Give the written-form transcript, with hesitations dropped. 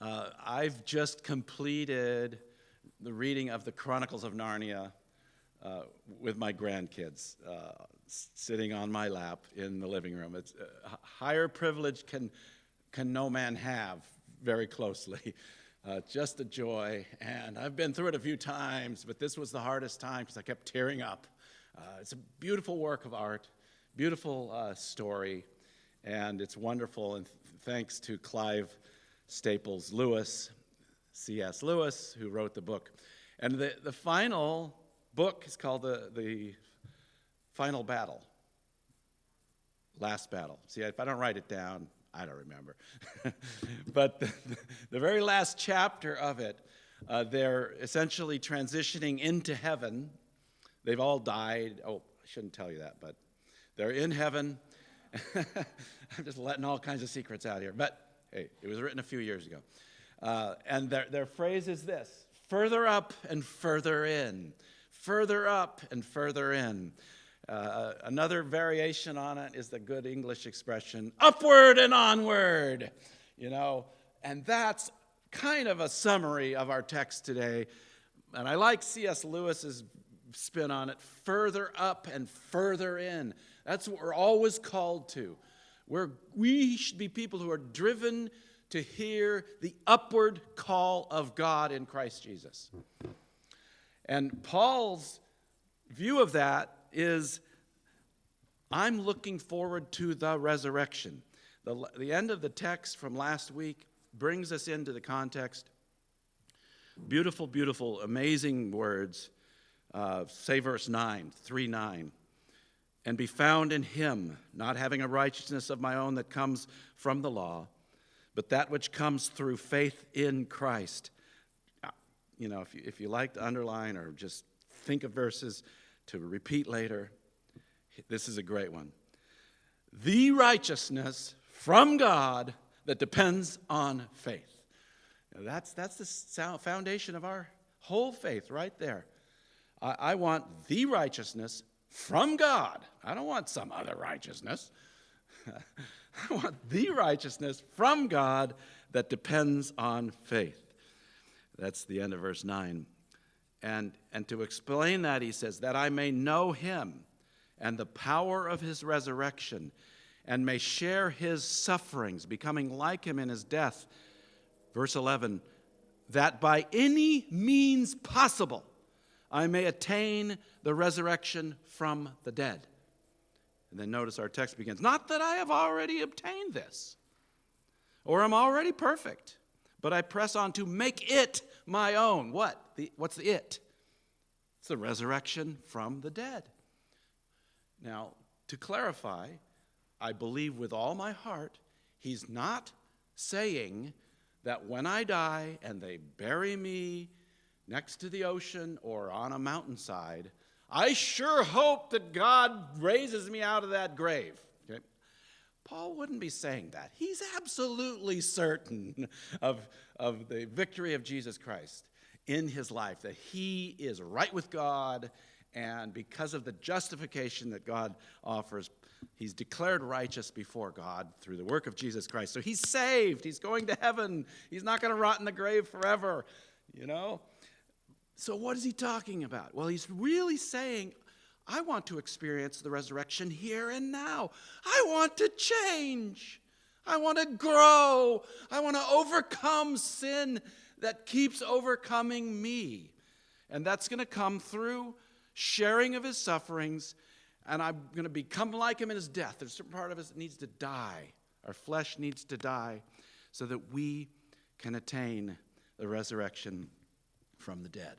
I've just completed the reading of the Chronicles of Narnia with my grandkids, sitting on my lap in the living room. It's a higher privilege can no man have very closely. Just a joy, and I've been through it a few times, but this was the hardest time because I kept tearing up. It's a beautiful work of art, beautiful story, and it's wonderful, and thanks to Clive Staples Lewis, C.S. Lewis, who wrote the book. And the final book is called the Final Battle, Last Battle. See, if I don't write it down, I don't remember. But the very last chapter of it, they're essentially transitioning into heaven. They've all died. Oh, I shouldn't tell you that, but they're in heaven. I'm just letting all kinds of secrets out here. But, hey, it was written a few years ago. And their phrase is this: further up and further in. Further up and further in. Another variation on it is the good English expression, upward and onward. And that's kind of a summary of our text today. And I like C.S. Lewis's spin on it, further up and further in. That's what we're always called to. We should be people who are driven to hear the upward call of God in Christ Jesus. And Paul's view of that is, I'm looking forward to the resurrection. The end of the text from last week brings us into the context. Beautiful, beautiful, amazing words. Say verse 9, 3:9. And be found in him, not having a righteousness of my own that comes from the law, but that which comes through faith in Christ. If you like to underline or just think of verses to repeat later, this is a great one. The righteousness from God that depends on faith. That's the foundation of our whole faith right there. I want the righteousness from God. I don't want some other righteousness. I want the righteousness from God that depends on faith. That's the end of verse 9. And to explain that, he says, that I may know him and the power of his resurrection, and may share his sufferings, becoming like him in his death. Verse 11, that by any means possible I may attain the resurrection from the dead. And then notice our text begins, not that I have already obtained this, or am already perfect, but I press on to make it my own. What's the it? It's the resurrection from the dead. Now, to clarify, I believe with all my heart, he's not saying that when I die and they bury me next to the ocean or on a mountainside, I sure hope that God raises me out of that grave. Okay? Paul wouldn't be saying that. He's absolutely certain of the victory of Jesus Christ in his life, that he is right with God, and because of the justification that God offers, he's declared righteous before God through the work of Jesus Christ. So he's saved. He's going to heaven. He's not going to rot in the grave forever, So what is he talking about? Well, he's really saying, I want to experience the resurrection here and now. I want to change. I want to grow. I want to overcome sin that keeps overcoming me. And that's going to come through sharing of his sufferings, and I'm going to become like him in his death. There's a certain part of us that needs to die. Our flesh needs to die so that we can attain the resurrection from the dead.